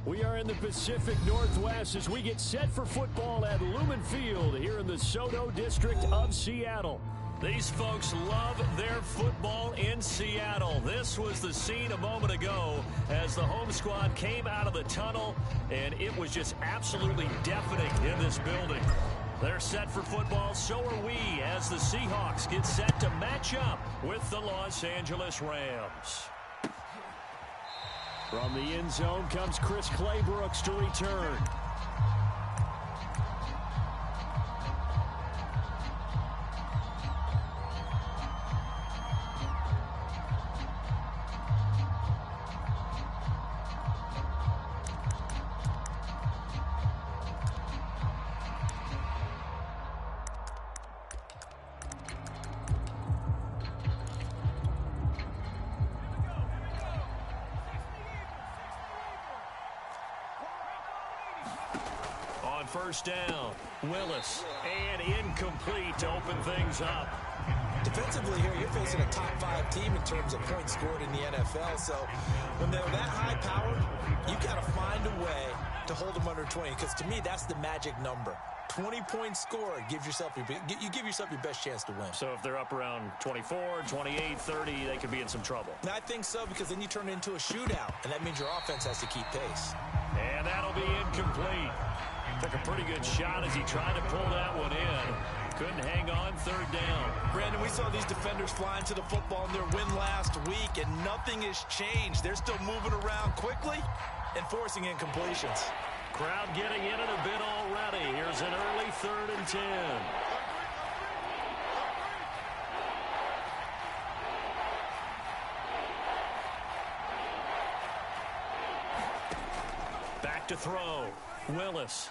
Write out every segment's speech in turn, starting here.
We are in the Pacific Northwest as we get set for football at Lumen Field here in the Soto District of Seattle. These folks love their football in Seattle. This was the scene a moment ago as the home squad came out of the tunnel, and it was just absolutely deafening in this building. They're set for football, so are we, as the Seahawks get set to match up with the Los Angeles Rams. From the end zone comes Chris Claybrooks to return. First down, Willis, and incomplete to open things up. Defensively here, you're facing a top 5 team in terms of points scored in the NFL, so when they're that high-powered, you got to find a way to hold them under 20, because to me, that's the magic number. 20 points scored, you give yourself your best chance to win. So if they're up around 24, 28, 30, they could be in some trouble. And I think so, because then you turn it into a shootout, and that means your offense has to keep pace. And that'll be incomplete. Took a pretty good shot as he tried to pull that one in. Couldn't hang on, third down. Brandon, we saw these defenders flying to the football in their win last week, and nothing has changed. They're still moving around quickly and forcing incompletions. Crowd getting in it a bit already. Here's an early 3rd and 10. Back to throw. Willis.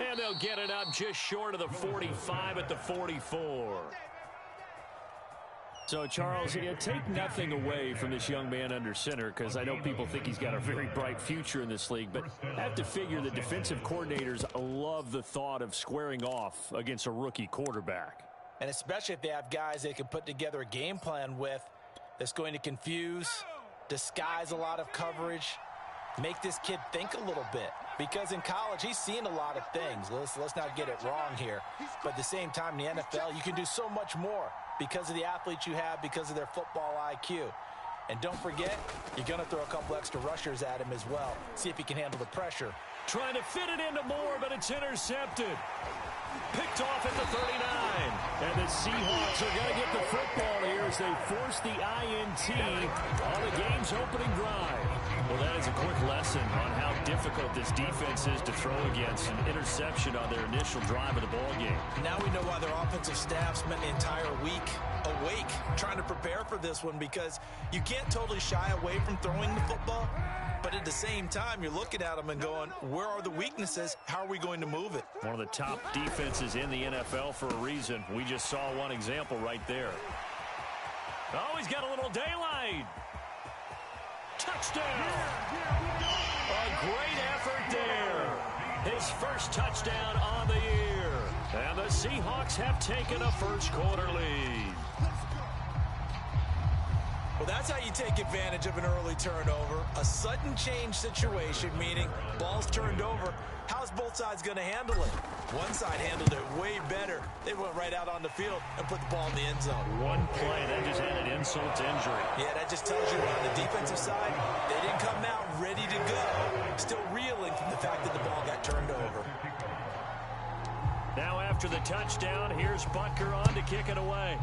And they'll get it up just short of the 45 at the 44. So, Charles, take nothing away from this young man under center, because I know people think he's got a very bright future in this league, but I have to figure the defensive coordinators love the thought of squaring off against a rookie quarterback. And especially if they have guys they can put together a game plan with that's going to confuse, disguise a lot of coverage, make this kid think a little bit. Because in college, he's seen a lot of things. Let's not get it wrong here. But at the same time, in the NFL, you can do so much more because of the athletes you have, because of their football IQ. And don't forget, you're going to throw a couple extra rushers at him as well. See if he can handle the pressure. Trying to fit it into Moore, but it's intercepted. Picked off at the 39. And the Seahawks are going to get the football here as they force the INT on the game's opening drive. Well, that is a quick lesson on how difficult this defense is to throw against. An interception on their initial drive of the ballgame. Now we know why their offensive staff spent the entire week awake trying to prepare for this one, because you can't totally shy away from throwing the football. But at the same time, you're looking at them and going, where are the weaknesses? How are we going to move it? One of the top defenses in the NFL for a reason. We just saw one example right there. Oh, he's got a little daylight. Touchdown. A great effort there. His first touchdown on the year. And the Seahawks have taken a first-quarter lead. Well, that's how you take advantage of an early turnover. A sudden change situation, meaning ball's turned over. How's both sides going to handle it? One side handled it way better. They went right out on the field and put the ball in the end zone. One play, that just added insult to injury. Yeah, that just tells you on the defensive side, they didn't come out ready to go. Still reeling from the fact that the ball got turned over. Now after the touchdown, here's Butker on to kick it away.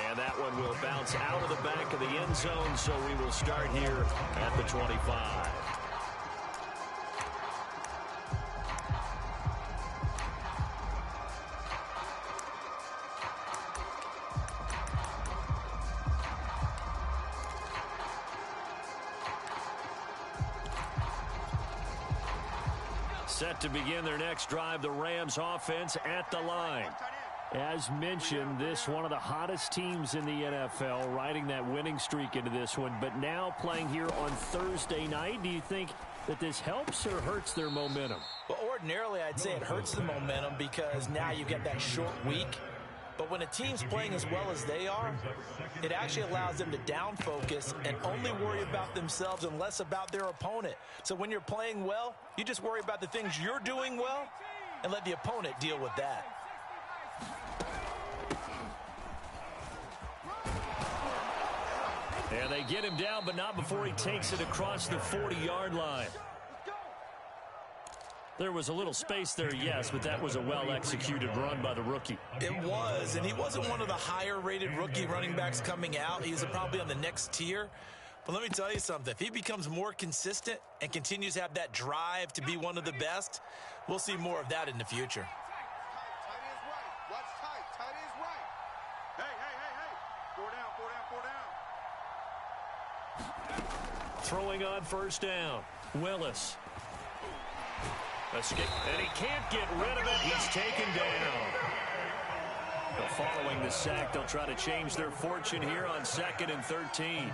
And that one will bounce out of the back of the end zone, so we will start here at the 25. Set to begin their next drive, the Rams offense at the line. As mentioned, this one of the hottest teams in the NFL, riding that winning streak into this one, but now playing here on Thursday night. Do you think that this helps or hurts their momentum? Well, ordinarily, I'd say it hurts the momentum because now you get that short week. But when a team's playing as well as they are, it actually allows them to down focus and only worry about themselves and less about their opponent. So when you're playing well, you just worry about the things you're doing well and let the opponent deal with that. And they get him down, but not before he takes it across the 40-yard line. There was a little space there, yes, but that was a well-executed run by the rookie. It was, and he wasn't one of the higher-rated rookie running backs coming out. He's probably on the next tier. But let me tell you something. If he becomes more consistent and continues to have that drive to be one of the best, we'll see more of that in the future. Throwing on first down. Willis. Escape. And he can't get rid of it. He's taken down. But following the sack, they'll try to change their fortune here on 2nd and 13.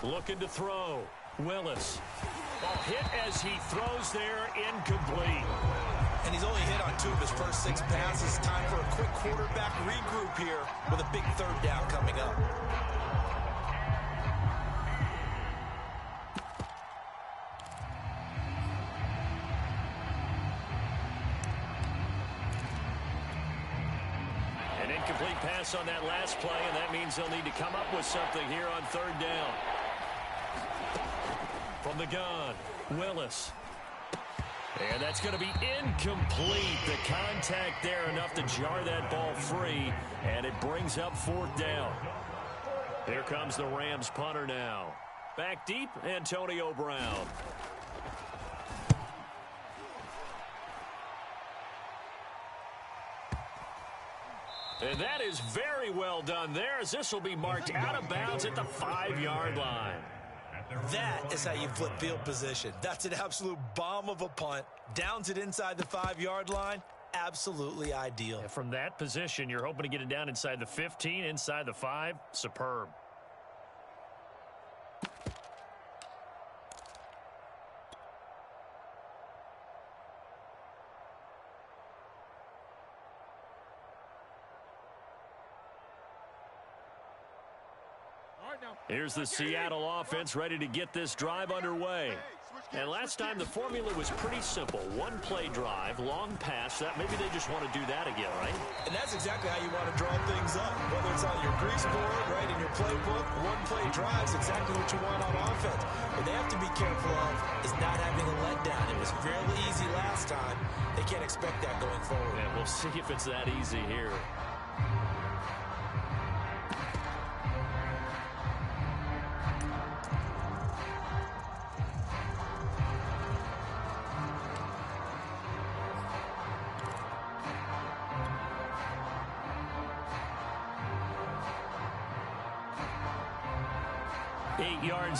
Looking to throw. Willis. Ball hit as he throws there, incomplete. And he's only hit on 2 of his first 6 passes. Time for a quick quarterback regroup here with a big 3rd down coming up. An incomplete pass on that last play, and that means they'll need to come up with something here on 3rd down. From the gun, Willis. And that's going to be incomplete. The contact there enough to jar that ball free, and it brings up 4th down. Here comes the Rams punter now. Back deep, Antonio Brown. And that is very well done there, as this will be marked out of bounds at the 5-yard line. That is how you flip field position. That's an absolute bomb of a punt. Downs it inside the 5-yard line. Absolutely ideal. And from that position, you're hoping to get it down inside the 15, inside the 5. Superb. Here's the Seattle offense ready to get this drive underway. And last time the formula was pretty simple. 1-play drive, long pass. That maybe they just want to do that again, right? And that's exactly how you want to draw things up. Whether it's on your grease board, right, in your playbook, 1-play drive is exactly what you want on offense. What they have to be careful of is not having a letdown. It was fairly easy last time. They can't expect that going forward. Yeah, we'll see if it's that easy here.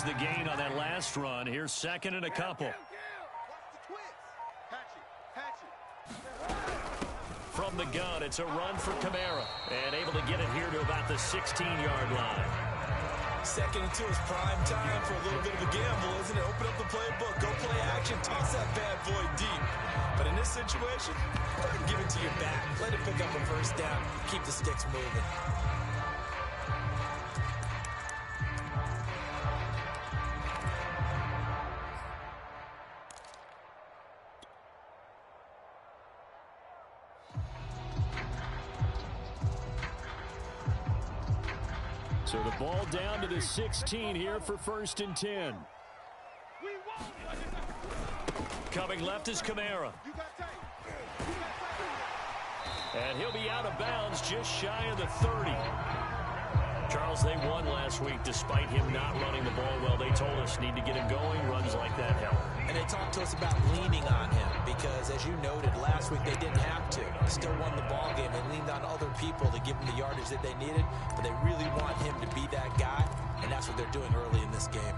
The gain on that last run. Here's 2nd and a couple. From the gun, it's a run for Kamara. And able to get it here to about the 16-yard line. 2nd and 2 is prime time for a little bit of a gamble, isn't it? Open up the playbook, go play action, toss that bad boy deep. But in this situation, give it to your back. Let it pick up a 1st down. Keep the sticks moving. So the ball down to the 16 here for 1st and 10. Coming left is Kamara. And he'll be out of bounds just shy of the 30. Charles, they won last week despite him not running the ball well. They told us need to get him going. Runs like that help. And they talked to us about leaning on him because, as you noted, last week they didn't have to. They still won the ball game. They leaned on other people to give them the yardage that they needed, but they really want him to be that guy, and that's what they're doing early in this game.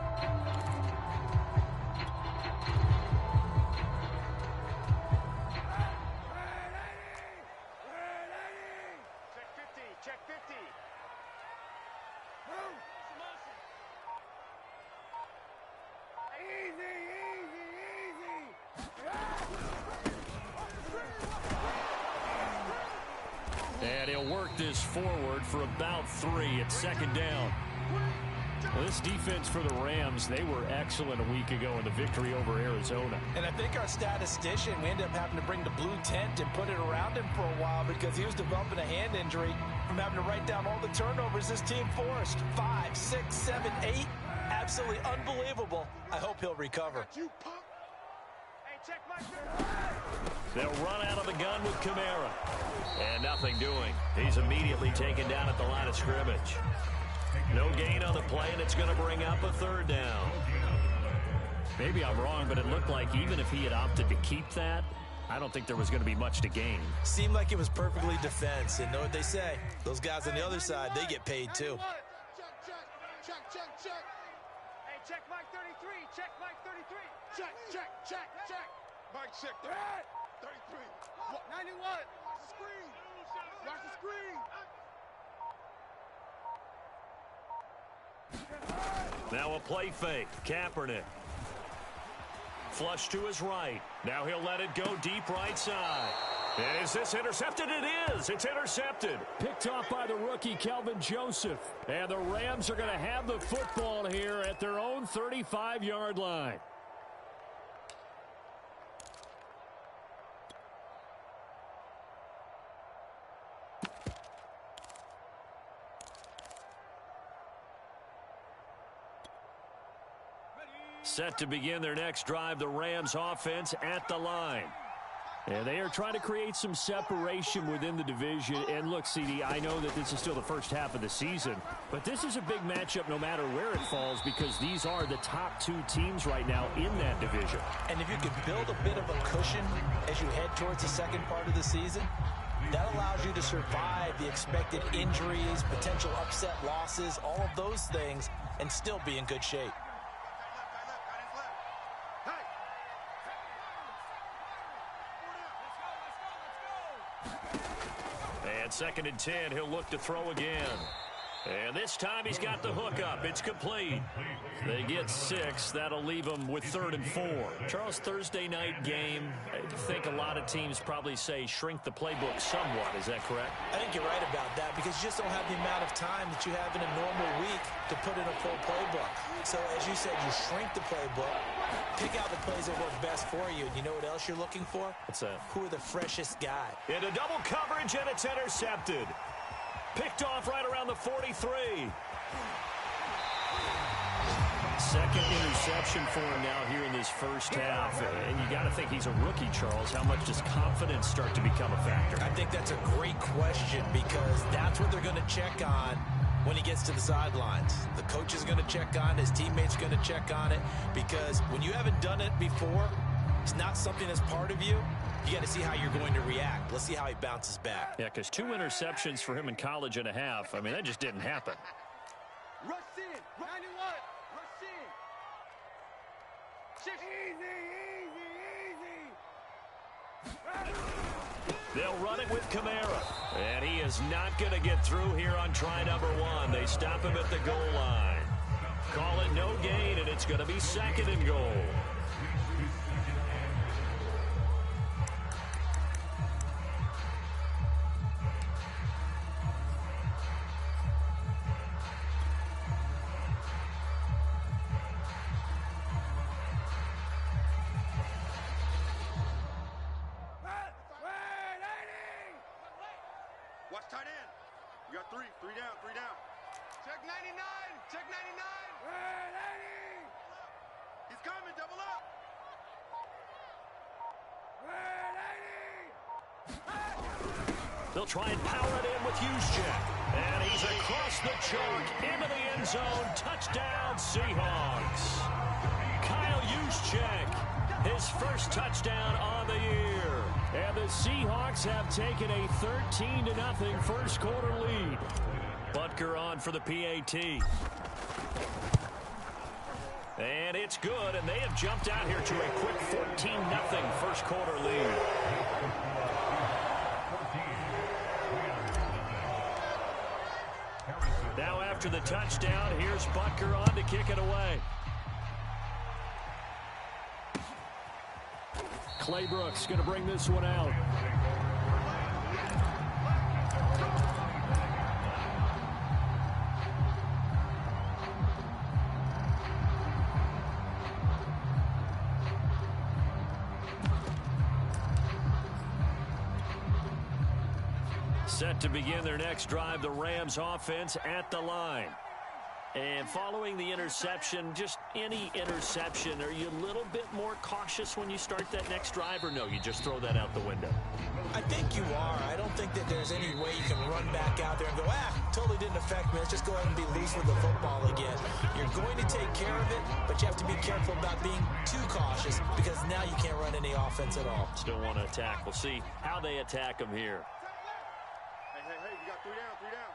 And he'll work this forward for about 3 at second down. Well, this defense for the Rams, they were excellent a week ago in the victory over Arizona. And I think our statistician, we ended up having to bring the blue tent and put it around him for a while because he was developing a hand injury from having to write down all the turnovers this team forced. 5, 6, 7, 8. Absolutely unbelievable. I hope he'll recover. They'll run out of the gun with Kamara. And nothing doing. He's immediately taken down at the line of scrimmage. No gain on the play, and it's going to bring up a 3rd down. Maybe I'm wrong, but it looked like even if he had opted to keep that, I don't think there was going to be much to gain. Seemed like it was perfectly defense. And know what they say? Those guys on the other side, they get paid too. Check. Hey, check Mike 33. Check Mike 33. Check. Mike, check that. 33. 91. Watch the screen. Watch the screen. Now a play fake. Kaepernick. Flush to his right. Now he'll let it go deep right side. Is this intercepted? It is. It's intercepted. Picked off by the rookie, Kelvin Joseph. And the Rams are going to have the football here at their own 35-yard line. Set to begin their next drive, the Rams offense at the line. And they are trying to create some separation within the division. And look, CD, I know that this is still the first half of the season, but this is a big matchup no matter where it falls because these are the top 2 teams right now in that division. And if you could build a bit of a cushion as you head towards the second part of the season, that allows you to survive the expected injuries, potential upset losses, all of those things, and still be in good shape. And 2nd and 10, he'll look to throw again. And this time he's got the hook up. It's complete. They get 6. That'll leave them with 3rd and 4. Charles, Thursday night game, I think a lot of teams probably say shrink the playbook somewhat. Is that correct? I think you're right about that because you just don't have the amount of time that you have in a normal week to put in a full playbook. So as you said, you shrink the playbook, pick out the plays that work best for you. And you know what else you're looking for? What's that? Who are the freshest guy? Into double coverage, and it's intercepted. Picked off right around the 43. 2nd interception for him now here in this first half. And you got to think he's a rookie, Charles. How much does confidence start to become a factor? I think that's a great question because that's what they're going to check on when he gets to the sidelines. The coach is going to check on it. His teammates are going to check on it because when you haven't done it before, it's not something that's part of you. You got to see how you're going to react. Let's see how he bounces back. Yeah, because 2 interceptions for him in college and a half. I mean, that just didn't happen. Rush in. 91. Rush in. Easy. They'll run it with Kamara. And he is not going to get through here on try number 1. They stop him at the goal line. Call it no gain, and it's going to be 2nd and goal. Watch tight end. You got 3 down. Check 99. Check 99. He's coming. Double up. They'll try and power it in with Juszczyk. And he's across the chalk into the end zone. Touchdown, Seahawks. Kyle Juszczyk, his first touchdown on the year. And the Seahawks have taken a 13-0 first quarter lead. Butker on for the PAT. And it's good, and they have jumped out here to a quick 14-0 first quarter lead. Now after the touchdown, here's Butker on to kick it away. Claybrooks going to bring this one out. Set to begin their next drive, the Rams offense at the line. And following the interception, just any interception, are you a little bit more cautious when you start that next drive, or no, you just throw that out the window? I think you are. I don't think that there's any way you can run back out there and go, totally didn't affect me. Let's just go ahead and be loose with the football again. You're going to take care of it, but you have to be careful about being too cautious because now you can't run any offense at all. Still want to attack. We'll see how they attack them here. Hey, you got 3 down, 3 down.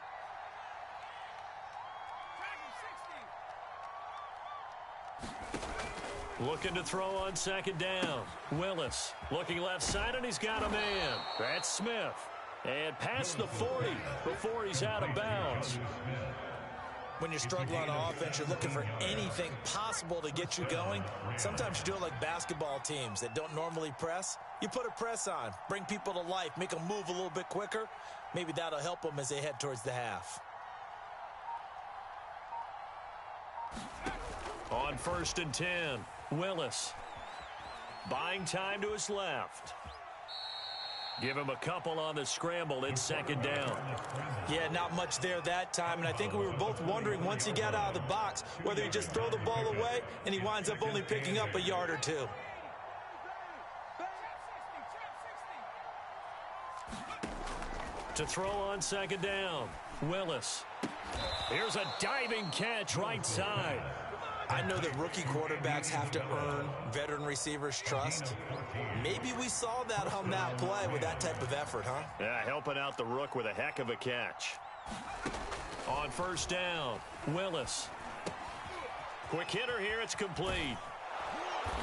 Looking to throw on second down. Willis looking left side, and he's got a man. That's Smith. And past the 40 before he's out of bounds. When you're struggling on offense, you're looking for anything possible to get you going. Sometimes you do it like basketball teams that don't normally press. You put a press on, bring people to life, make them move a little bit quicker. Maybe that'll help them as they head towards the half. On 1st and 10, Willis. Buying time to his left. Give him a couple on the scramble in second down. Yeah, not much there that time, and I think we were both wondering once he got out of the box whether he just throw the ball away and he winds up only picking up a yard or two. To throw on second down, Willis. Here's a diving catch right side. I know that rookie quarterbacks have to earn veteran receivers' trust. Maybe we saw that on that play with that type of effort, huh? Yeah, helping out the rook with a heck of a catch. On 1st down, Willis. Quick hitter here, it's complete.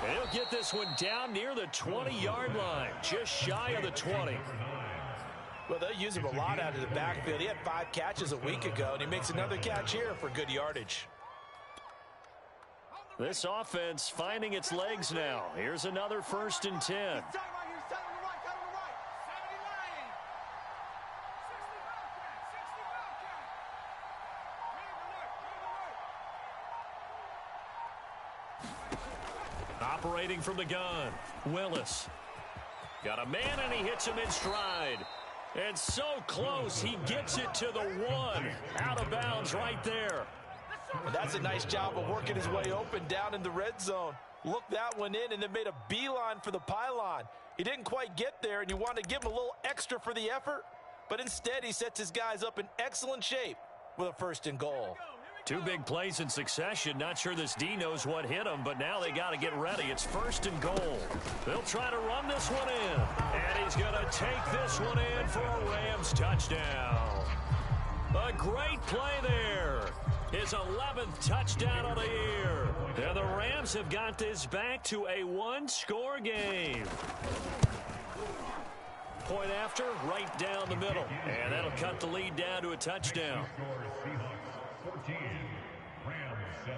And he'll get this one down near the 20-yard line, just shy of the 20. Well, they'll use him a lot out of the backfield. He had 5 catches a week ago, and he makes another catch here for good yardage. This offense finding its legs now. Here's another 1st and 10. Operating from the gun, Willis. Got a man, and he hits him in stride. And so close, he gets it to the 1. Out of bounds right there. And that's a nice job of working his way open down in the red zone. Looked that one in and then made a beeline for the pylon. He didn't quite get there, and you want to give him a little extra for the effort. But instead, he sets his guys up in excellent shape with a 1st and goal. 2 big plays in succession. Not sure this D knows what hit him, but now they got to get ready. It's 1st and goal. They'll try to run this one in. And he's going to take this one in for a Rams touchdown. A great play there. His 11th touchdown of the year. And the Rams have got this back to a 1-score game. Point after, right down the middle. And that'll cut the lead down to a touchdown. 14, Rams 7.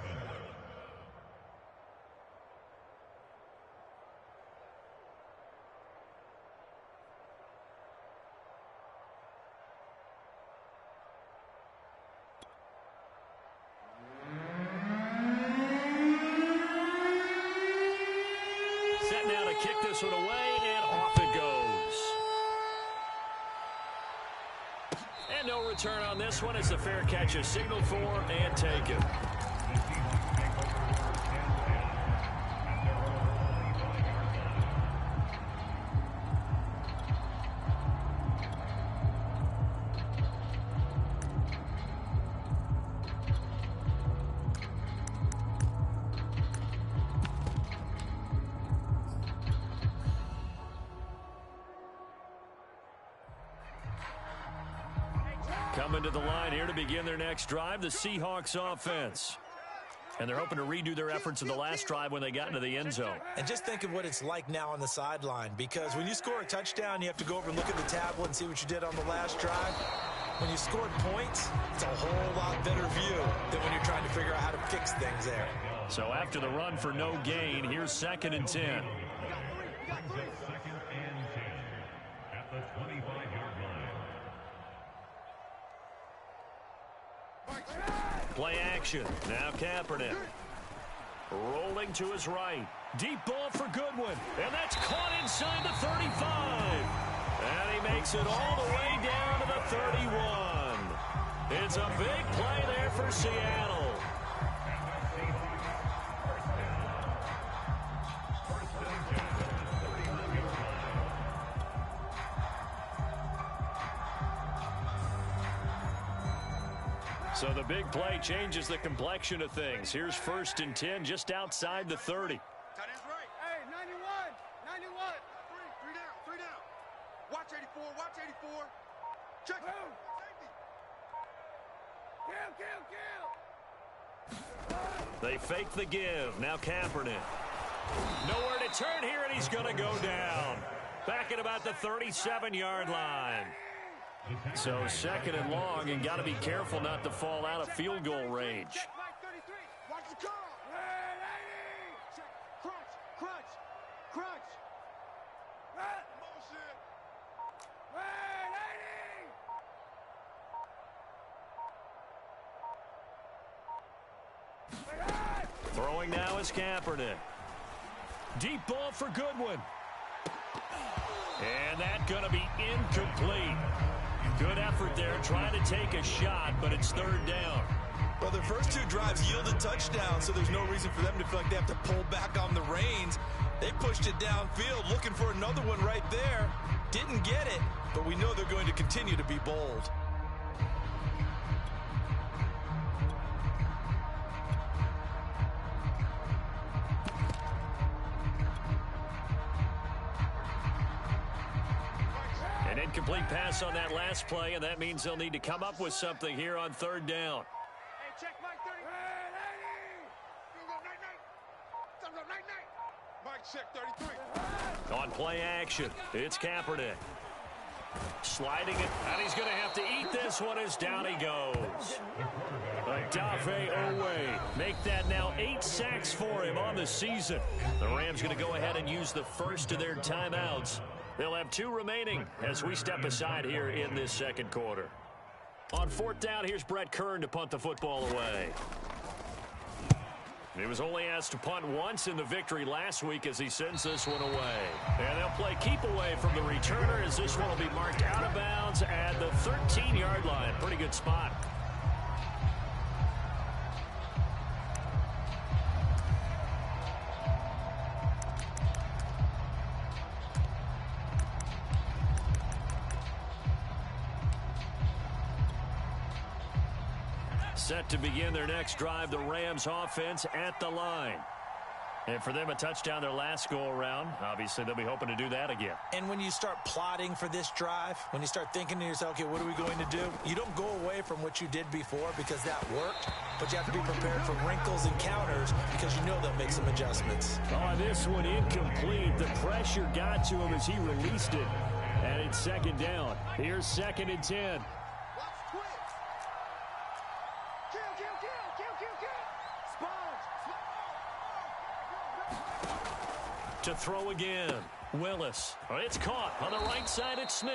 Set now to kick this one away, and off it goes. And no return on this one. It's the fair catch is signaled for and taken. Coming to the line here to begin their next drive, the Seahawks offense. And they're hoping to redo their efforts in the last drive when they got into the end zone. And just think of what it's like now on the sideline, because when you score a touchdown, you have to go over and look at the tablet and see what you did on the last drive. When you scored points, it's a whole lot better view than when you're trying to figure out how to fix things there. So after the run for no gain, here's 2nd and 10. brings up second and 10 at the 25-yard line. Play action. Now Kaepernick. Rolling to his right. Deep ball for Goodwin. And that's caught inside the 35. And he makes it all the way down to the 31. It's a big play there for Seattle. So the big play changes the complexion of things. Here's 1st and 10 just outside the 30. Tight end's right. Hey, 91. 91. Three down. Watch 84. Watch 84. Check. Kill. They fake the give. Now Kaepernick. Nowhere to turn here, and he's going to go down. Back at about the 37-yard line. So 2nd and long, and got to be careful not to fall out of field goal range. Check Mike 33. Watch the call. Crunch. Motion. Throwing now is Kaepernick. Deep ball for Goodwin. And that's going to be incomplete. Good effort there, trying to take a shot, but it's 3rd down. Well, their first 2 drives yielded touchdowns, so there's no reason for them to feel like they have to pull back on the reins. They pushed it downfield, looking for another one right there. Didn't get it, but we know they're going to continue to be bold. An incomplete pass on that last play, and that means they'll need to come up with something here on 3rd down. Hey, check Mike 30. Mike, check 33. On play action, it's Kaepernick. Sliding it, and he's going to have to eat this one as down he goes. Odafe Owe. Make that now 8 sacks for him on the season. The Rams going to go ahead and use the first of their timeouts. They'll have 2 remaining as we step aside here in this 2nd quarter. On 4th down, here's Brett Kern to punt the football away. He was only asked to punt once in the victory last week as he sends this one away. And they'll play keep away from the returner as this one will be marked out of bounds at the 13-yard line. Pretty good spot. Set to begin their next drive, the Rams offense at the line. And for them, a touchdown their last go-around. Obviously, they'll be hoping to do that again. And when you start plotting for this drive, when you start thinking to yourself, okay, what are we going to do? You don't go away from what you did before because that worked, but you have to be prepared for wrinkles and counters because you know they'll make some adjustments. Oh, this one incomplete. The pressure got to him as he released it. And it's 2nd down. Here's 2nd and 10. To throw again, Willis. It's caught on the right side at Smith.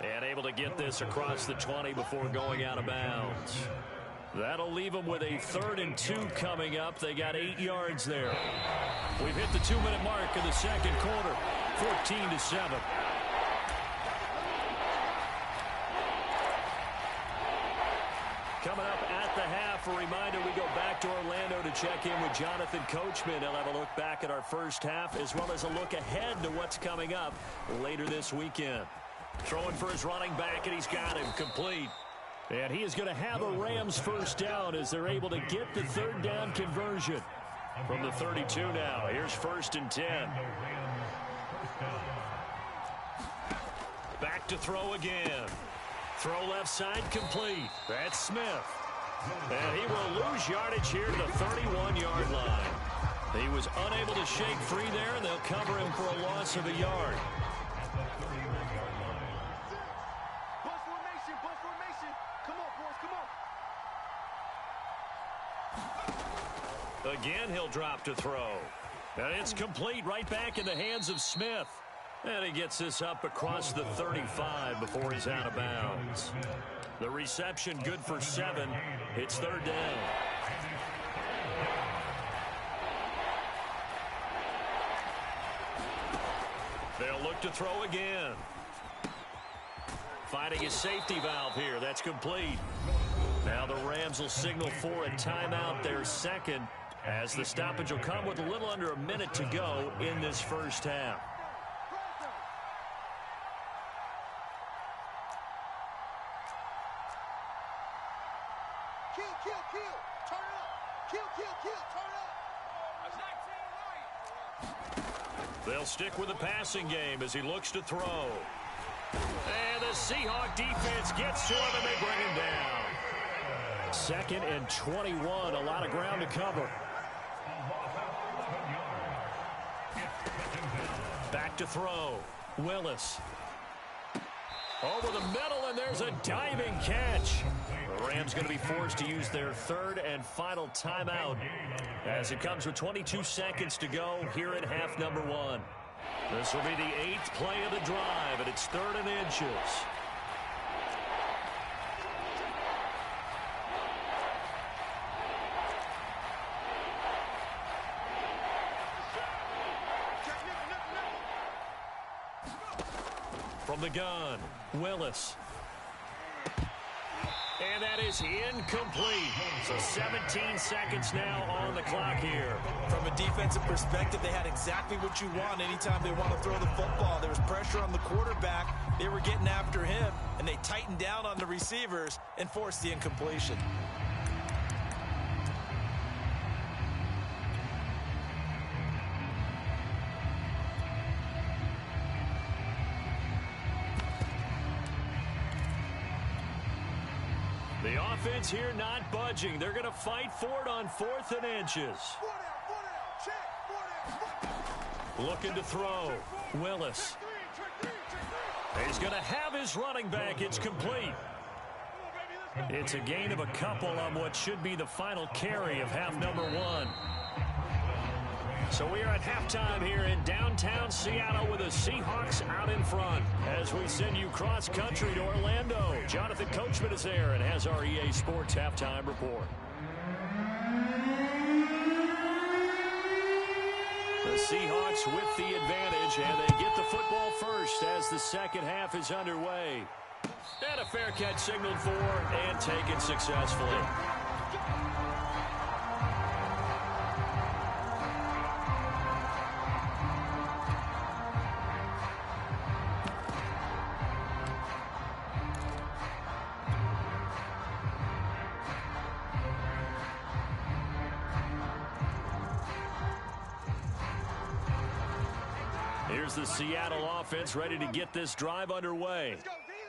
And able to get this across the 20 before going out of bounds. That'll leave them with a 3rd and 2 coming up. They got 8 yards there. We've hit the 2-minute mark of the 2nd quarter, 14-7. Coming up at the half, a reminder, we go back to Orlando to check in with Jonathan Coachman. He'll have a look back at our first half as well as a look ahead to what's coming up later this weekend. Throwing for his running back, and he's got him complete. And he is going to have a Rams 1st down as they're able to get the 3rd down conversion. From the 32 now, here's 1st and 10. Back to throw again. Throw left side complete. That's Smith. And he will lose yardage here to the 31-yard line. He was unable to shake free there, and they'll cover him for a loss of a yard. Bus formation. Come on, boys, come on. Again, he'll drop to throw. And it's complete, right back in the hands of Smith. And he gets this up across the 35 before he's out of bounds. The reception good for 7. It's third down. They'll look to throw again. Finding his safety valve here. That's complete. Now the Rams will signal for a timeout, their second, as the stoppage will come with a little under a minute to go in this first half. They'll stick with the passing game as he looks to throw. And the Seahawk defense gets to him and they bring him down. 2nd and 21, a lot of ground to cover. Back to throw. Willis. Over the middle, and there's a diving catch. The Rams going to be forced to use their third and final timeout as it comes with 22 seconds to go here in half number 1. This will be the 8th play of the drive, and it's 3rd and inches. From the gun, Willis. And that is incomplete. So 17 seconds now on the clock here. From a defensive perspective, they had exactly what you want anytime they want to throw the football. There was pressure on the quarterback. They were getting after him, and they tightened down on the receivers and forced the incompletion. The offense here not budging. They're going to fight for it on 4th and inches. Looking to throw. Willis. He's going to have his running back. It's complete. It's a gain of a couple on what should be the final carry of half number 1. So we are at halftime here in downtown Seattle with the Seahawks out in front. As we send you cross-country to Orlando, Jonathan Coachman is there and has our EA Sports halftime report. The Seahawks with the advantage, and they get the football first as the second half is underway. And a fair catch signaled for and taken successfully. Here's the Seattle offense ready to get this drive underway.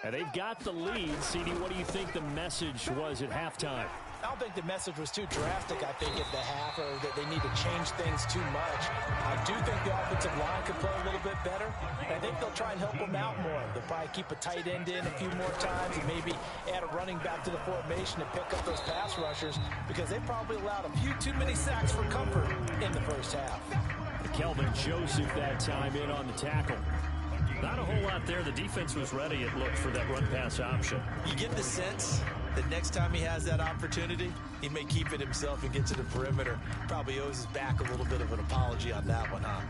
And they've got the lead. CD, what do you think the message was at halftime? I don't think the message was too drastic, I think, at the half, or that they need to change things too much. I do think the offensive line could play a little bit better. I think they'll try and help them out more. They'll probably keep a tight end in a few more times and maybe add a running back to the formation to pick up those pass rushers, because they probably allowed a few too many sacks for comfort in the first half. Kelvin Joseph that time in on the tackle. Not a whole lot there. The defense was ready, it looked, for that run-pass option. You get the sense that next time he has that opportunity, he may keep it himself and get to the perimeter. Probably owes his back a little bit of an apology on that one, huh?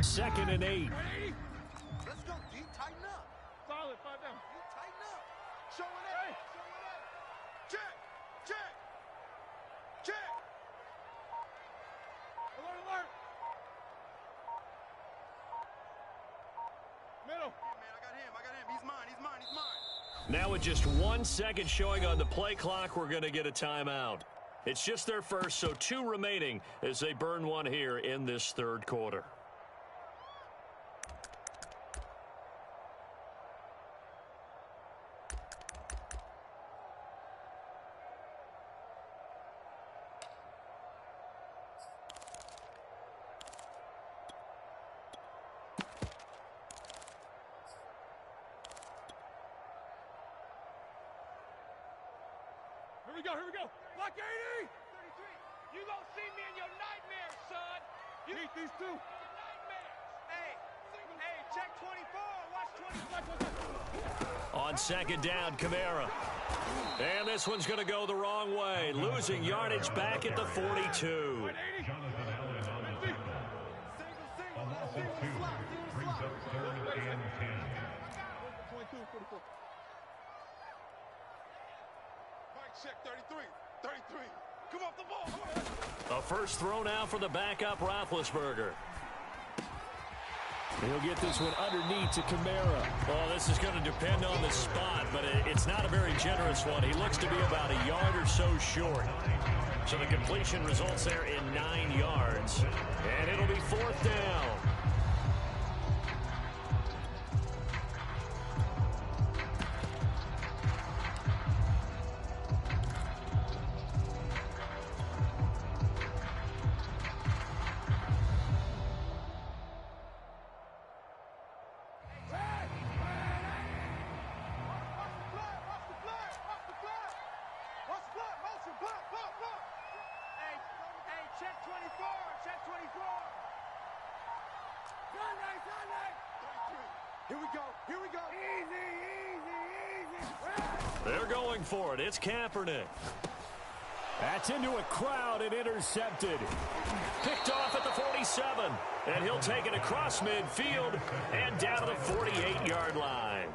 2nd and 8. Let's go, D. Tighten up. Solid, 5 down. D, tighten up. Show it up. Show it up. Check. Check. Check. Alert, alert. Middle. Yeah, man, I got him. He's mine. He's mine. He's mine. Now with just 1 second showing on the play clock, we're going to get a timeout. It's just their first, so 2 remaining as they burn one here in this third quarter. we go, here we go. Block 80. 33. You gonna see me in your nightmares, son. You eat these two. Nightmares. Hey, check 24. Watch 24. On second down, Kamara. And this one's going to go the wrong way. Losing yardage back at the 42. Check 33. 33. Come off the ball. A first throw now for the backup Roethlisberger. He'll get this one underneath to Kamara. Well, this is going to depend on the spot, but it's not a very generous one. He looks to be about a yard or so short. So the completion results there in 9 yards. And it'll be fourth down. They're going for it. It's Kaepernick. That's into a crowd and intercepted. Picked off at the 47. And he'll take it across midfield and down to the 48-yard line.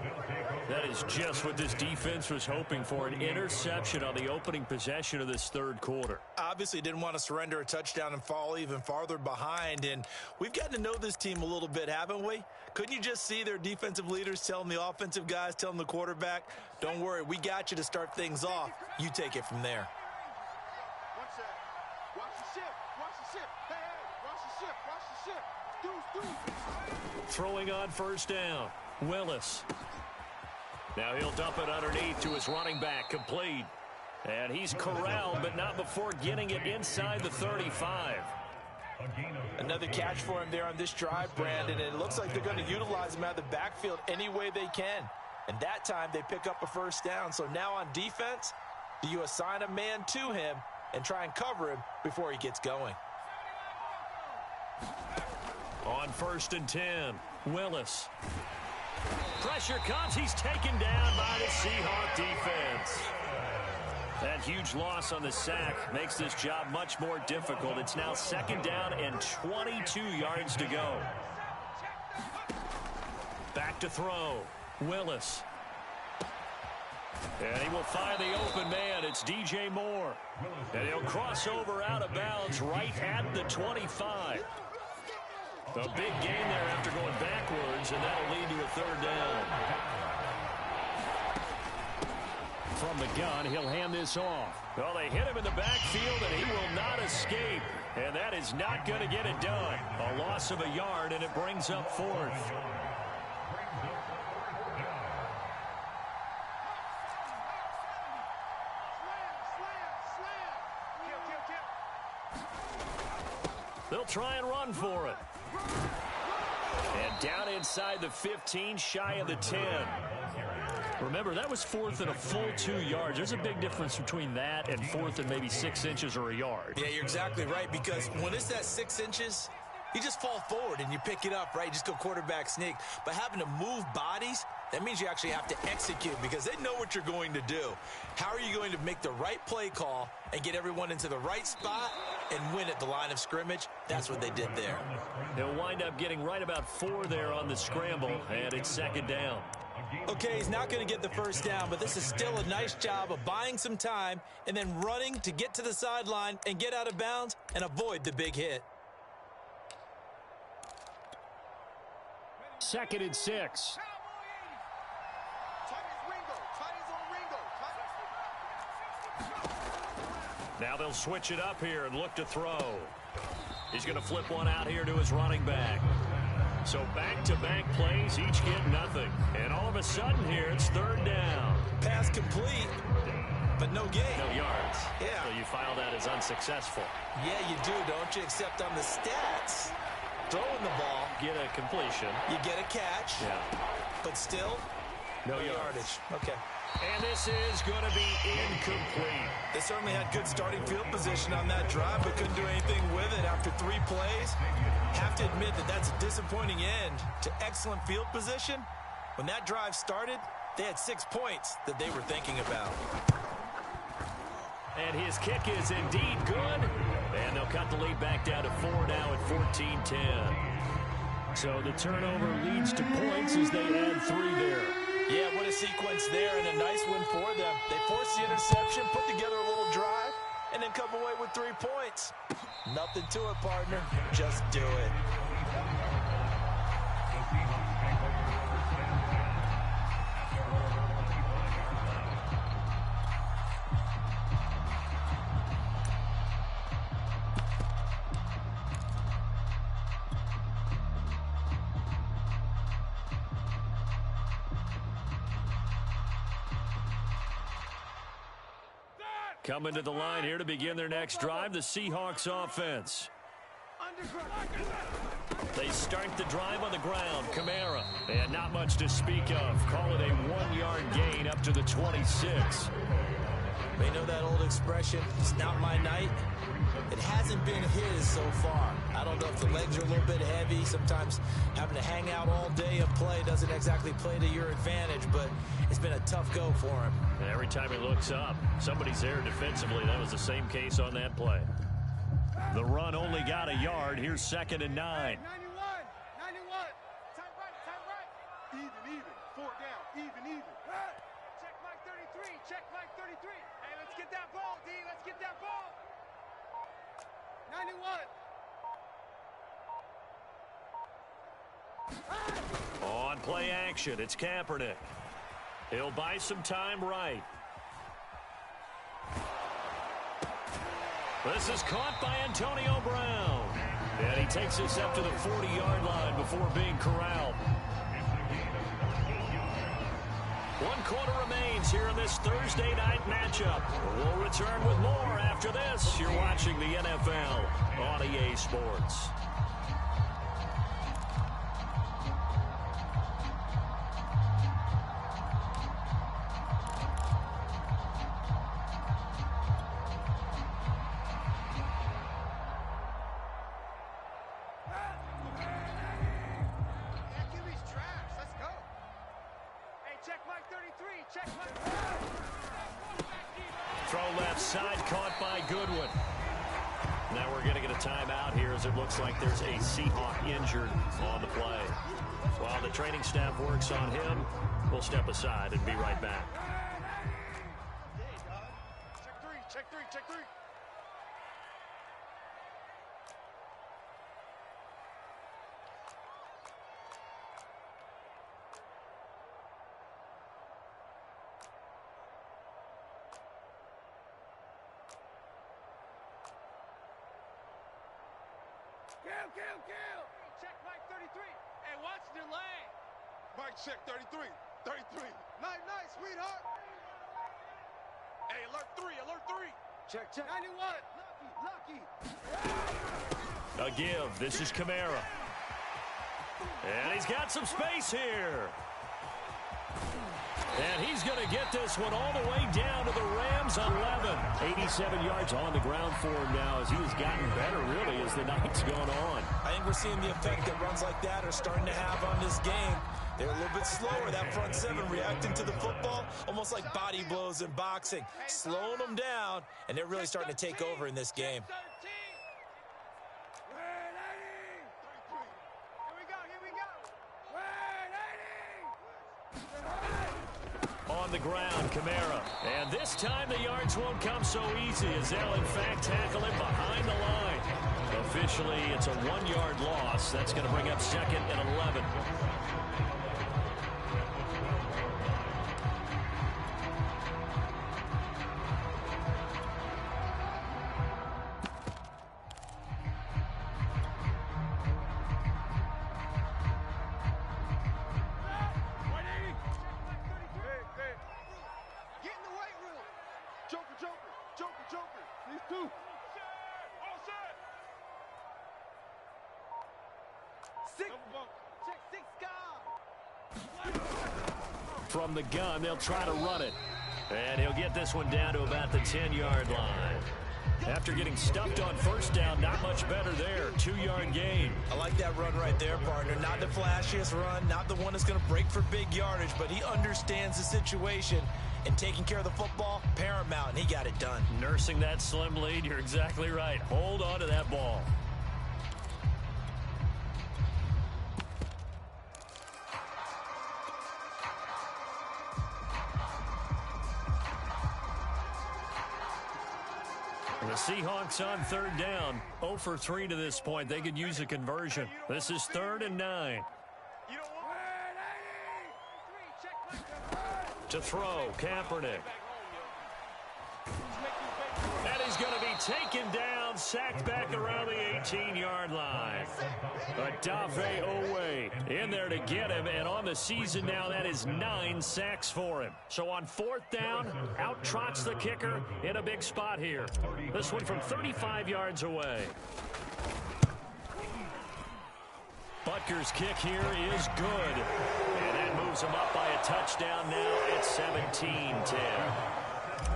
That is just what this defense was hoping for, an interception on the opening possession of this third quarter. Obviously didn't want to surrender a touchdown and fall even farther behind, and we've gotten to know this team a little bit, haven't we? Couldn't you just see their defensive leaders telling the offensive guys, telling the quarterback, don't worry, we got you to start things off. You take it from there. Watch that. Watch the ship. Watch the ship. Hey, watch the ship. Watch the ship. Deuce. Throwing on first down, Willis. Now he'll dump it underneath to his running back, complete. And he's corralled, but not before getting it inside the 35. Another catch for him there on this drive, Brandon, and it looks like they're going to utilize him out of the backfield any way they can. And that time they pick up a first down. So now on defense, do you assign a man to him and try and cover him before he gets going? On first and 10, Willis. Pressure comes. He's taken down by the Seahawk defense. That huge loss on the sack makes this job much more difficult. It's now second down and 22 yards to go. Back to throw. Willis. And he will find the open man. It's DJ Moore. And he'll cross over out of bounds right at the 25. A big gain there after going backwards, and that'll lead to a third down. From the gun, he'll hand this off. Well, they hit him in the backfield, and he will not escape. And that is not going to get it done. A loss of a yard, and it brings up fourth. They'll try and run for it. And down inside the 15, shy of the 10. Remember, that was fourth and a full 2 yards. There's a big difference between that and fourth and maybe 6 inches or a yard. Yeah, you're exactly right, because when it's that 6 inches, you just fall forward and you pick it up, right? You just go quarterback sneak. But having to move bodies, that means you actually have to execute because they know what you're going to do. How are you going to make the right play call and get everyone into the right spot and win at the line of scrimmage? That's what they did there. They'll wind up getting right about 4 there on the scramble, and it's second down. Okay, he's not going to get the first down, but this is still a nice job of buying some time and then running to get to the sideline and get out of bounds and avoid the big hit. Second and 6. Now they'll switch it up here and look to throw. He's going to flip one out here to his running back. So back-to-back plays, each get nothing. And all of a sudden here, it's third down. Pass complete, but no gain. No yards. Yeah. So you file that as unsuccessful. Yeah, you do, don't you? Except on the stats, throwing the ball. Get a completion. You get a catch. Yeah. But still, no yardage. Okay. And this is going to be incomplete. They certainly had good starting field position on that drive, but couldn't do anything with it after 3 plays. Have to admit that that's a disappointing end to excellent field position. When that drive started, they had 6 points that they were thinking about. And his kick is indeed good. And they'll cut the lead back down to 4 now at 14-10. So the turnover leads to points as they add 3 there. Yeah, what a sequence there, and a nice win for them. They forced the interception, put together a little drive, and then come away with 3 points. Nothing to it, partner. Just do it. Coming to the line here to begin their next drive, the Seahawks offense. They start the drive on the ground. Kamara, and not much to speak of. Call it a 1-yard gain up to the 26. They know that old expression, it's not my night. It hasn't been his so far. I don't know if the legs are a little bit heavy. Sometimes having to hang out all day and play doesn't exactly play to your advantage, but it's been a tough go for him. And every time he looks up, somebody's there defensively. That was the same case on that play. The run only got a yard. Here's 2nd and 9. 91. Time right. Even. 4 down. Even. Check Mike 33. Check Mike 33. Hey, let's get that ball, D. Let's get that ball. 91. On play action, it's Kaepernick. He'll buy some time right. This is caught by Antonio Brown. And he takes this up to the 40-yard line before being corralled. 1 quarter remains here in this Thursday night matchup. We'll return with more after this. You're watching the NFL on EA Sports. Throw left side, caught by Goodwin. Now we're going to get a timeout here as it looks like there's a Seahawk injured on the play. While the training staff works on him, we'll step aside and be right back. Check three. Kill. Check Mike 33. Hey, watch the lane. Mike, check 33. Night, sweetheart. Hey, alert 3. Check. 91. Lucky. A give. This is Kamara. And he's got some space here. And he's going to get this one all the way down to the Rams' 11. 87 yards on the ground for him now as he has gotten better, really, as the night's gone on. I think we're seeing the effect that runs like that are starting to have on this game. They're a little bit slower, that front 7 reacting to the football, almost like body blows in boxing, slowing them down, and they're really starting to take over in this game. On the ground, Kamara. And this time the yards won't come so easy as they'll, in fact, tackle him behind the line. Officially, it's a 1-yard loss. That's going to bring up 2nd and 11. Joker. These 2. All set. 6. Check 6 guard. From the gun, they'll try to run it. And he'll get this one down to about the 10-yard line. After getting stuffed on first down, not much better there. 2-yard gain. I like that run right there, partner. Not the flashiest run, not the one that's going to break for big yardage, but he understands the situation. And taking care of the football, paramount, and he got it done. Nursing that slim lead, you're exactly right. Hold on to that ball. The Seahawks on third down. 0 for 3 to this point. They could use a conversion. This is 3rd and 9. To throw, Kaepernick. That is going to be taken down, sacked back around the 18-yard line. Odafe Owe in there to get him, and on the season now, that is 9 sacks for him. So on 4th down, out trots the kicker in a big spot here. This one from 35 yards away. Butker's kick here is good. And that moves him up by a touchdown now at 17-10.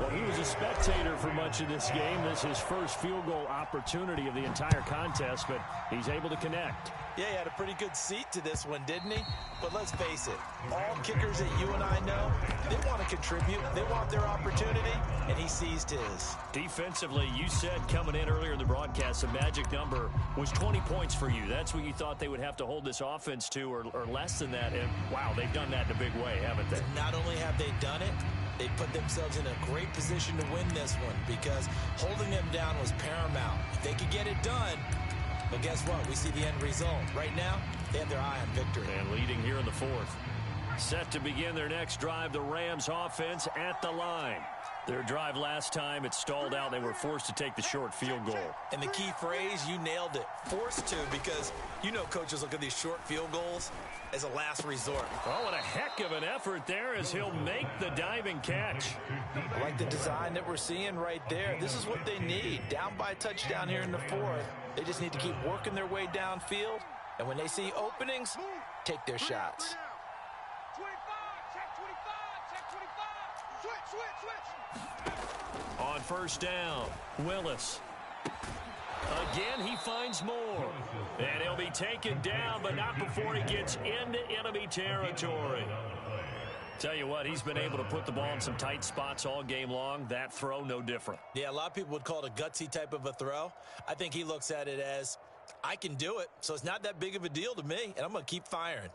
Well, he was a spectator for much of this game. This is his first field goal opportunity of the entire contest, but he's able to connect. Yeah, he had a pretty good seat to this one, didn't he? But let's face it, all kickers that you and I know, they want to contribute. They want their opportunity, and he seized his. Defensively, you said coming in earlier in the broadcast, the magic number was 20 points for you. That's what you thought they would have to hold this offense to, or less than that. And, wow, they've done that in a big way, haven't they? Not only have they done it, they put themselves in a great position to win this one because holding them down was paramount. If they could get it done, but guess what? We see the end result. Right now, they have their eye on victory. And leading here in the 4th. Set to begin their next drive, the Rams offense at the line. Their drive last time, it stalled out. They were forced to take the short field goal. And the key phrase, you nailed it. Forced to, because you know coaches look at these short field goals as a last resort. Oh, and a heck of an effort there as he'll make the diving catch. I like the design that we're seeing right there. This is what they need. Down by a touchdown here in the 4th. They just need to keep working their way downfield. And when they see openings, take their shots. 25, check 25, check 25. Switch. On first down, Willis. Again, he finds more. And he'll be taken down, but not before he gets into enemy territory. Tell you what, he's been able to put the ball in some tight spots all game long. That throw, no different. Yeah, a lot of people would call it a gutsy type of a throw. I think he looks at it as, I can do it, so it's not that big of a deal to me, and I'm going to keep firing.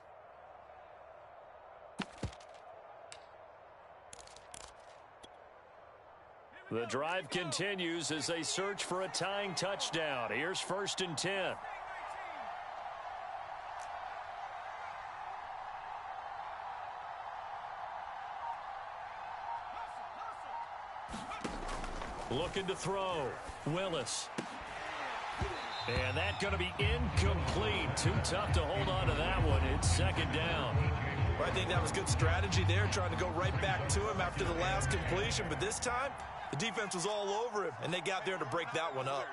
The drive continues as they search for a tying touchdown. Here's 1st and 10. Looking to throw. Willis. And that's going to be incomplete. Too tough to hold on to that one. It's 2nd down. Well, I think that was good strategy there, trying to go right back to him after the last completion. But this time, the defense was all over him, and they got there to break that one up.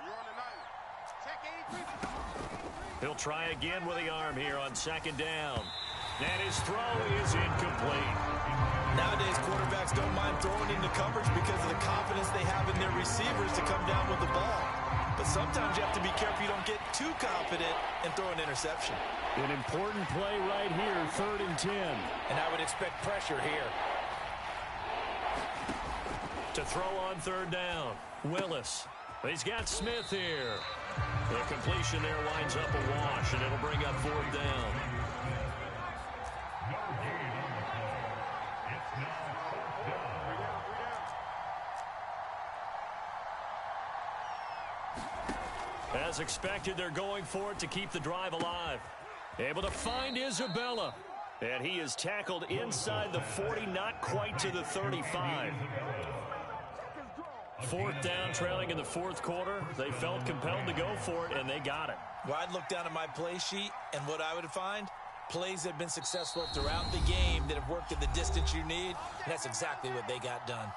He'll try again with the arm here on 2nd down. And his throw is incomplete. Nowadays, quarterbacks don't mind throwing into coverage because of the confidence they have in their receivers to come down with the ball. But sometimes you have to be careful you don't get too confident and throw an interception. An important play right here, 3rd and 10. And I would expect pressure here. To throw on 3rd down, Willis. He's got Smith here. The completion there winds up a wash, and it'll bring up 4th down. As expected, they're going for it to keep the drive alive. Able to find Isabella. And he is tackled inside the 40, not quite to the 35. 4th down, trailing in the 4th quarter. They felt compelled to go for it, and they got it. Well, I'd look down at my play sheet, and what I would find, plays that have been successful throughout the game that have worked at the distance you need, and that's exactly what they got done.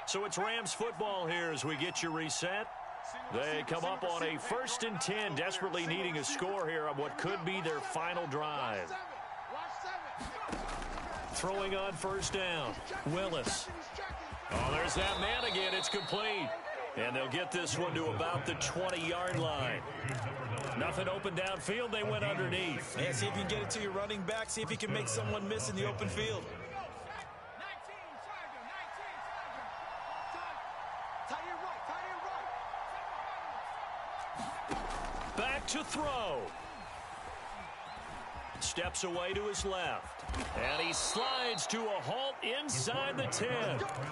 So it's Rams football here as we get you reset. They come up on a 1st and 10, desperately needing a score here on what could be their final drive. Throwing on first down. Willis. Oh, there's that man again. It's complete. And they'll get this one to about the 20-yard line. Nothing open downfield. They went underneath. Yeah, see if you can get it to your running back. See if you can make someone miss in the open field. Back to throw. Steps away to his left. And he slides to a halt inside the 10.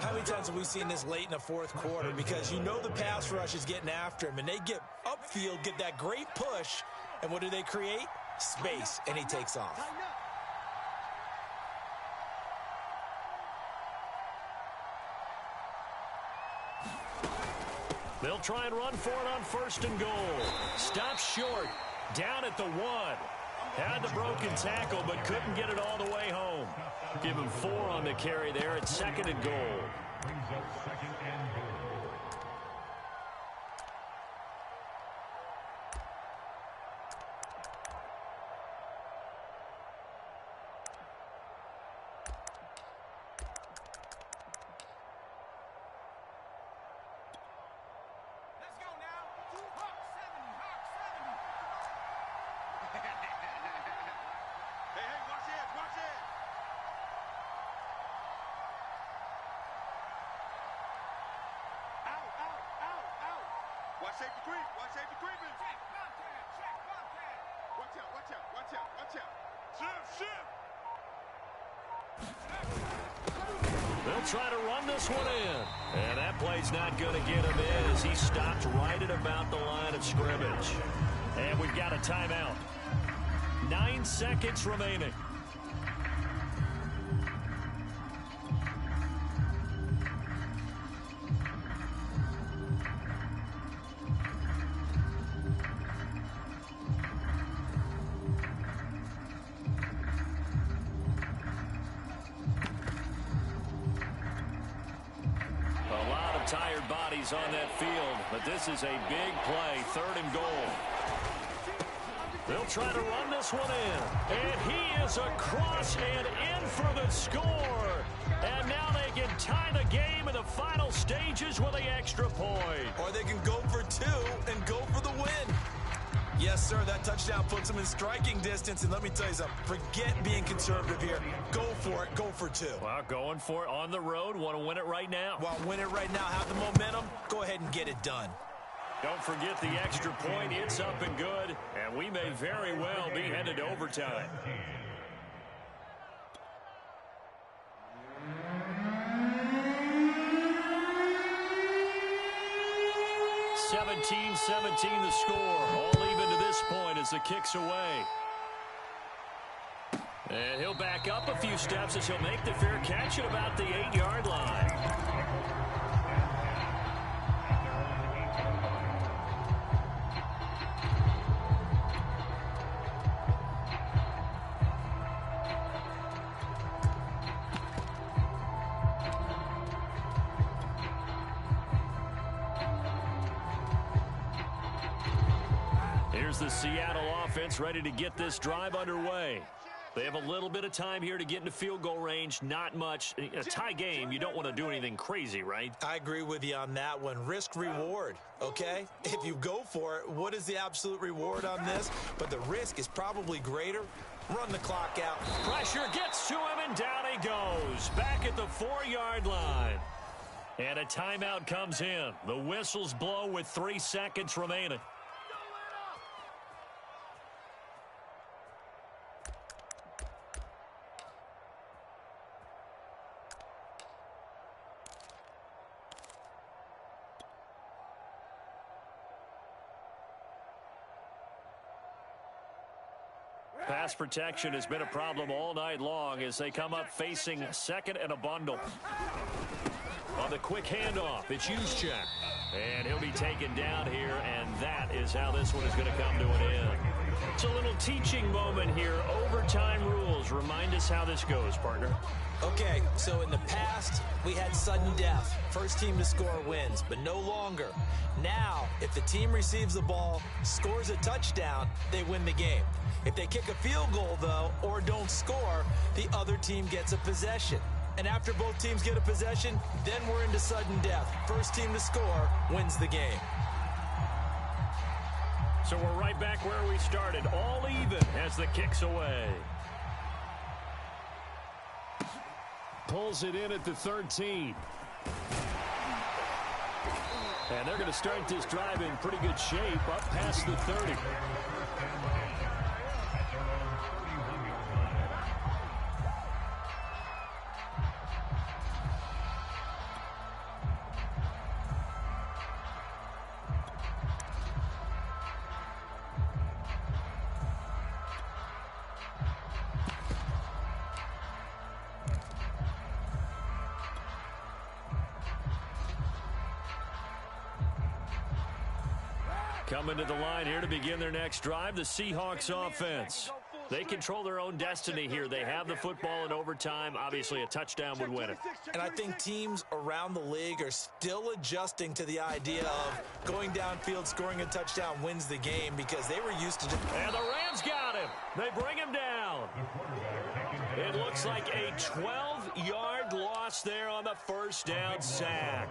How many times have we seen this late in the fourth quarter? Because you know the pass rush is getting after him, and they get upfield, get that great push, and what do they create? Space, and he takes off. They'll try and run for it on first and goal. Stops short. Down at the 1. Had the broken tackle, but couldn't get it all the way home. Give him 4 on the carry there at second and goal. Brings up second and goal. Watch safety creep. Watch safety creeping. Check, Bobcat. Check, Bobcat. Watch out, watch out, watch out, watch out. Shift. They'll try to run this one in. And that play's not going to get him in as he stopped right at about the line of scrimmage. And we've got a timeout. 9 seconds remaining. Tired bodies on that field, but this is a big play, 3rd and goal. They'll try to run this one in, and he is across and in for the score. And now they can tie the game in the final stages with the extra point. Or they can go for 2 and go for the win. Yes, sir, that touchdown puts them in striking distance. And let me tell you something, forget being conservative here. Go for it, go for 2. Well, going for it on the road, want to win it right now. Well, win it right now, have the momentum, go ahead and get it done. Don't forget the extra point, it's up and good, and we may very well be headed to overtime. 17-17 the score. All even to this point as the kick's away. And he'll back up a few steps as he'll make the fair catch at about the 8-yard line. Here's the Seattle offense ready to get this drive underway. They have a little bit of time here to get into field goal range. Not much. A tie game, you don't want to do anything crazy, right? I agree with you on that one. Risk reward, okay? If you go for it, what is the absolute reward on this? But the risk is probably greater. Run the clock out. Pressure gets to him, and down he goes. Back at the 4-yard line. And a timeout comes in. The whistles blow with 3 seconds remaining. Pass protection has been a problem all night long as they come up facing second and a bundle. On the quick handoff, it's Juszczyk. And he'll be taken down here, and that is how this one is going to come to an end. It's a little teaching moment here. Overtime rules. rules. Remind us how this goes, partner. Okay, so in the past, we had sudden death. First team to score wins, but no longer. Now, if the team receives the ball, scores a touchdown, they win the game. If they kick a field goal, though, or don't score, the other team gets a possession. And after both teams get a possession, then we're into sudden death. First team to score wins the game. So we're right back where we started, all even as the kick's away. Pulls it in at the 13. And they're going to start this drive in pretty good shape up past the 30. Coming to the line here to begin their next drive, the Seahawks offense. They control their own destiny here. They have the football in overtime. Obviously, a touchdown would win it. And I think teams around the league are still adjusting to the idea of going downfield, scoring a touchdown wins the game because they were used to it. And the Rams got him. They bring him down. It looks like a 12-yard loss there on the first down sack.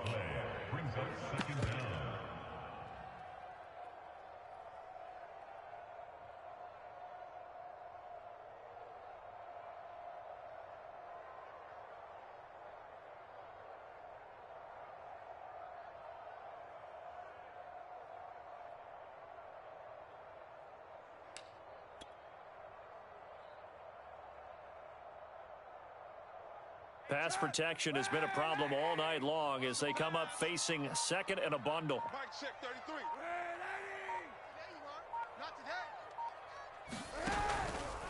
Pass protection has been a problem all night long as they come up facing second and a bundle. Mike check 33. Not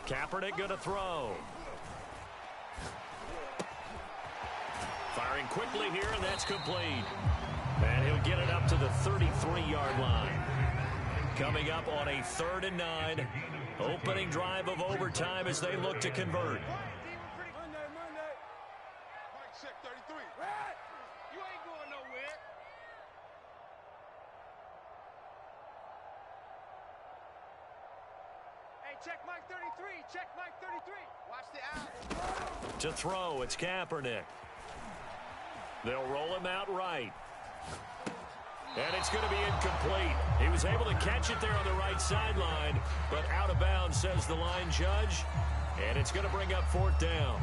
today. Kaepernick going to throw. Firing quickly here, and that's complete. And he'll get it up to the 33-yard line. Coming up on a 3rd and 9. Opening drive of overtime as they look to convert. Check 33. You ain't going nowhere. Hey, check Mike 33. Check Mike 33. Watch the out. To throw, it's Kaepernick. They'll roll him out right. And it's going to be incomplete. He was able to catch it there on the right sideline, but out of bounds, says the line judge. And it's going to bring up 4th down.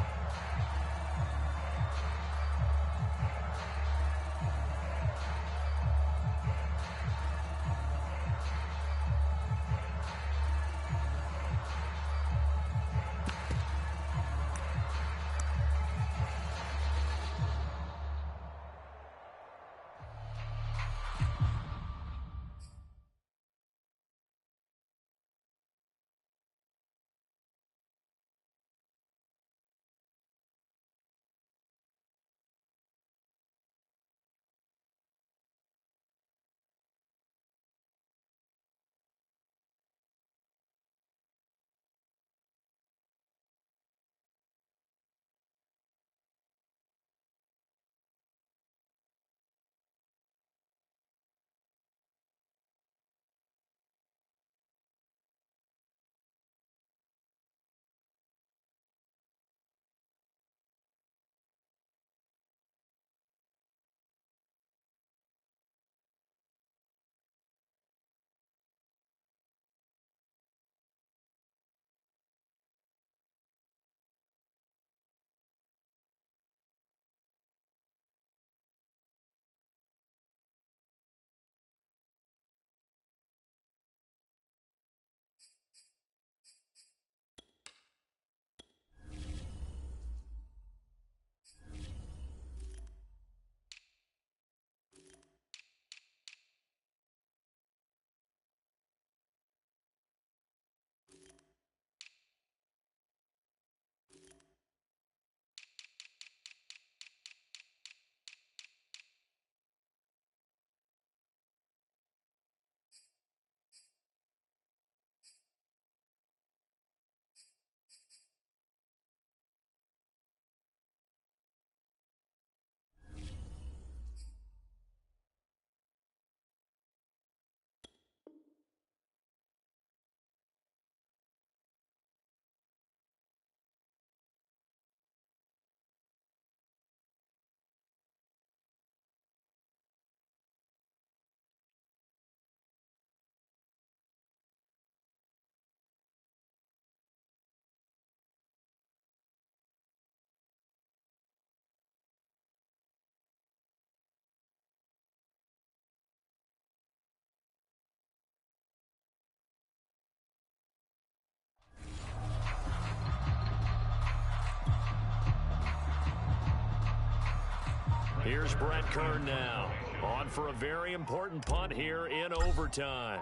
Here's Brett Kern now. On for a very important punt here in overtime.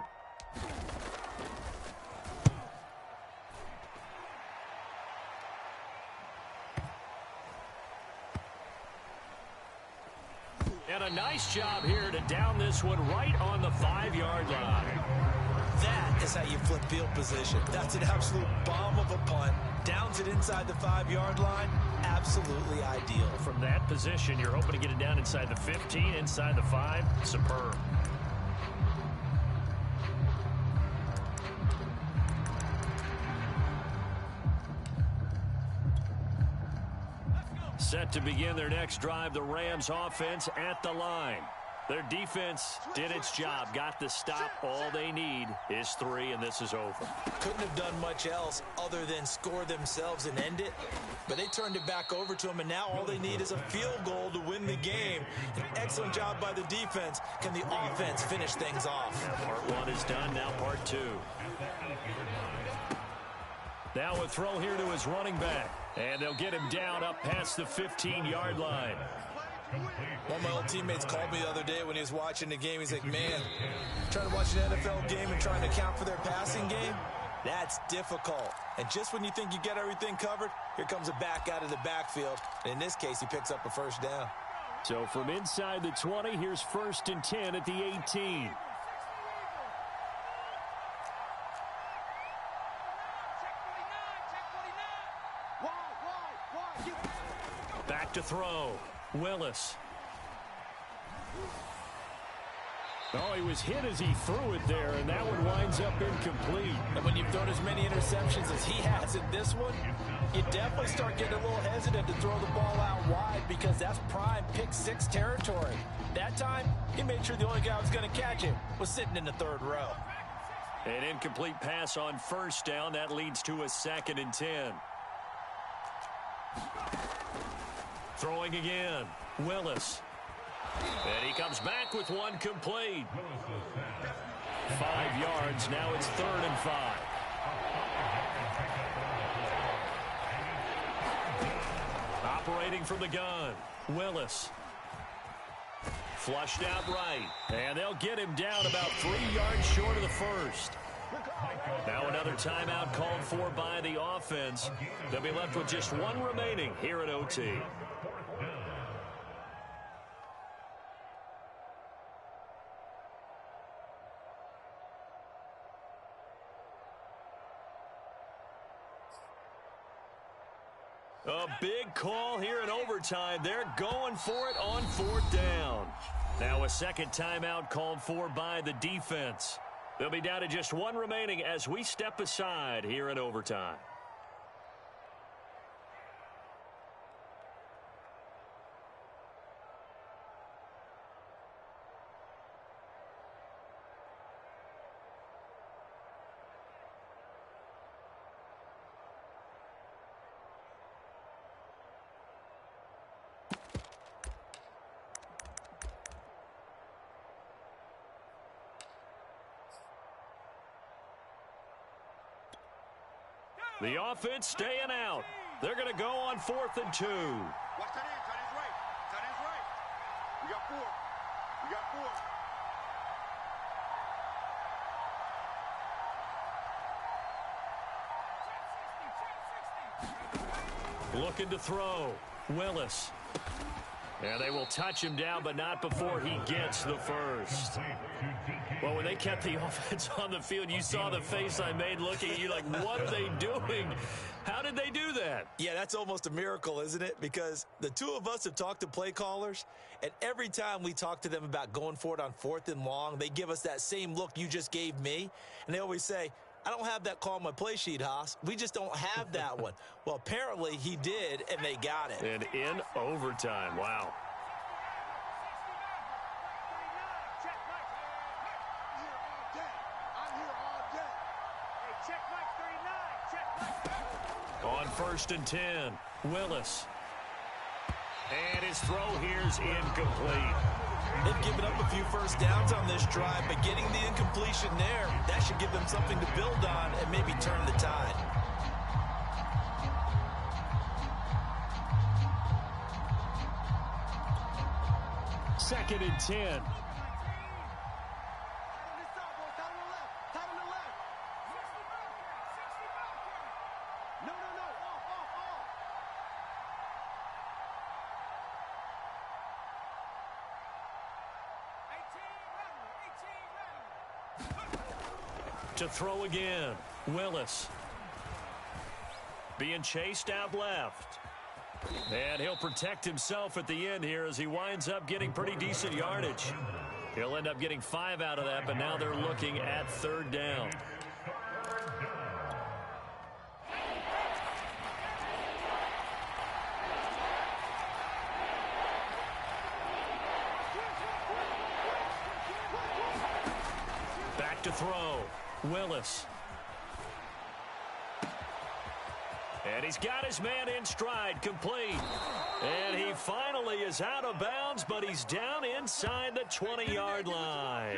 And a nice job here to down this one right on the 5-yard line. That is how you flip field position. That's an absolute bomb of a punt. Downs it inside the 5-yard line. Absolutely ideal. From that position, you're hoping to get it down inside the 15, inside the 5. Superb. Set to begin their next drive, the Rams offense at the line. Their defense did its job, got the stop. All they need is 3, and this is over. Couldn't have done much else other than score themselves and end it. But they turned it back over to them, and now all they need is a field goal to win the game. An excellent job by the defense. Can the offense finish things off? Part 1 is done, now part 2. Now a throw here to his running back. And they'll get him down up past the 15-yard line. One of my old teammates called me the other day when he was watching the game. He's like, man, trying to watch an NFL game and trying to account for their passing game, that's difficult. And just when you think you get everything covered, here comes a back out of the backfield. And in this case, he picks up a first down. So from inside the 20, here's 1st and 10 at the 18. Back to throw. Willis. Oh, he was hit as he threw it there, and that one winds up incomplete. And when you've thrown as many interceptions as he has in this one, you definitely start getting a little hesitant to throw the ball out wide because that's prime pick 6 territory. That time, he made sure the only guy who was going to catch him was sitting in the 3rd row. An incomplete pass on 1st down. That leads to a 2nd and 10. Throwing again. Willis. And he comes back with one complete. 5 yards. Now it's 3rd and 5. Operating from the gun. Willis. Flushed out right. And they'll get him down about 3 yards short of the 1st. Now another timeout called for by the offense. They'll be left with just 1 remaining here at OT. A big call here in overtime. They're going for it on 4th down. Now a 2nd timeout called for by the defense. They'll be down to just 1 remaining as we step aside here in overtime. The offense staying out. They're going to go on 4th and 2. Watch that in. Tight end's right. Tight end's right. We got 4. We got 4. Looking to throw. Willis. And they will touch him down, but not before he gets the 1st. Well, when they kept the offense on the field, you saw the face I made looking at you like, what are they doing? How did they do that? Yeah, that's almost a miracle, isn't it? Because the two of us have talked to play callers, and every time we talk to them about going for it on 4th and long, they give us that same look you just gave me. And they always say, I don't have that call on my play sheet, Haas. We just don't have that one. Well, apparently he did, and they got it. And in overtime, wow. On 1st and 10, Willis. And his throw here's incomplete. They've given up a few first downs on this drive, but getting the incompletion there, that should give them something to build on and maybe turn the tide. 2nd and 10. To throw again, Willis. Being chased out left. And he'll protect himself at the end here as he winds up getting pretty decent yardage. He'll end up getting 5 out of that, but now they're looking at 3rd down. Back to throw. Willis. And he's got his man in stride, complete. And he finally is out of bounds, but he's down inside the 20-yard line.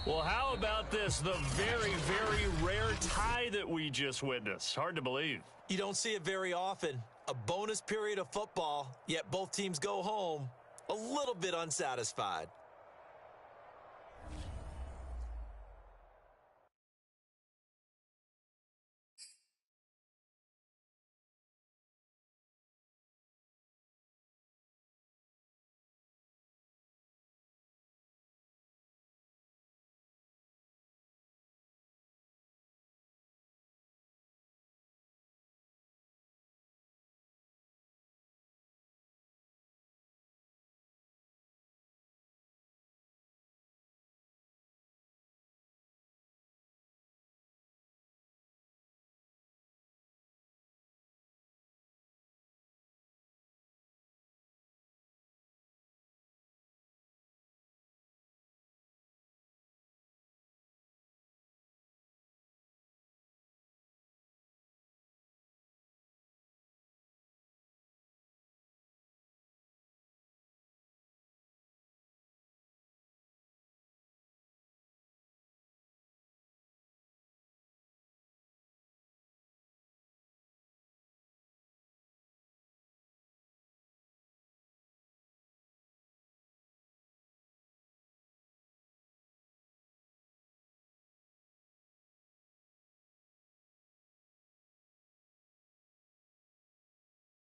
Well, how about this? The very, very rare tie that we just witnessed. Hard to believe. You don't see it very often. A bonus period of football, yet both teams go home a little bit unsatisfied.